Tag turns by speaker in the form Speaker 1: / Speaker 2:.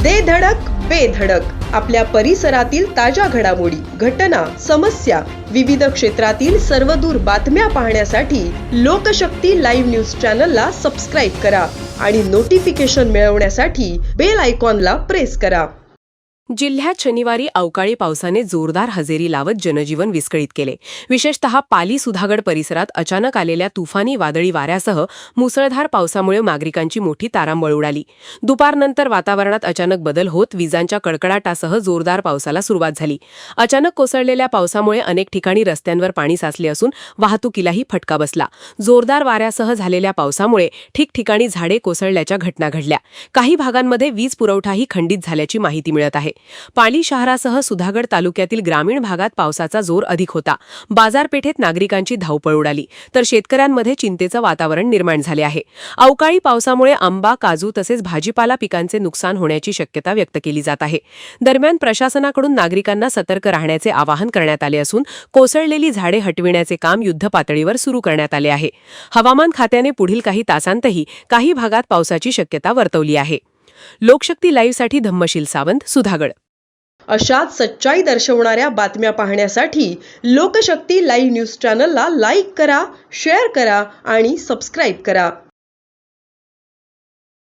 Speaker 1: दे धडक बेधडक आपल्या परिसरातील ताज्या घडामोडी, घटना, समस्या, विविध क्षेत्रातील सर्वदूर बातम्या पाहण्यासाठी लोकशक्ती लाईव्ह न्यूज चॅनलला सबस्क्राईब करा आणि नोटिफिकेशन मिळवण्यासाठी बेल आयकॉनला प्रेस करा.
Speaker 2: जिल्ह्यात शनिवारी अवकाळी पावसाने जोरदार हजेरी लावत जनजीवन विस्कळीत केले. विशेषतः पाली सुधागड परिसरात अचानक आलेल्या तुफानी वादळी वाऱ्यासह मुसळधार पावसामुळे नागरिकांची मोठी तारांबळ उडाली. दुपारनंतर वातावरणात अचानक बदल होत विजांच्या कडकडाटासह जोरदार पावसाला सुरुवात झाली. अचानक कोसळलेल्या पावसामुळे अनेक ठिकाणी रस्त्यांवर पाणी साचले असून वाहतुकीलाही फटका बसला. जोरदार वाऱ्यासह झालेल्या पावसामुळे ठिकठिकाणी झाडे कोसळल्याच्या घटना घडल्या. काही भागांमध्ये वीज पुरवठाही खंडित झाल्याची माहिती मिळत आहे. पाली शहरासह सुधागड तालुक्यातील ग्रामीण भागात पावसाचा जोर अधिक होता. बाजारपेठेत नागरिकांची धावपळ उडाली तर शेतकऱ्यांमध्ये चिंतेचं वातावरण निर्माण झाले आहे. अवकाळी पावसामुळे आंबा, काजू तसेच भाजीपाला पिकांचे नुकसान होण्याची शक्यता व्यक्त केली जात आहे. दरम्यान प्रशासनाकडून नागरिकांना सतर्क राहण्याचे आवाहन करण्यात आले असून कोसळलेली झाडे हटविण्याचे काम युद्धपातळीवर सुरू करण्यात आले आहे. हवामान खात्याने पुढील काही तासांतही काही भागात पावसाची शक्यता वर्तवली आहे. लोकशक्ती लाईव्हसाठी धम्मशील सावंत, सुधागड.
Speaker 1: अशाच सच्चाई दर्शवणाऱ्या बातम्या पाहण्यासाठी लोकशक्ती लाईव्ह न्यूज चॅनलला लाईक करा, शेअर करा आणि सबस्क्राईब करा.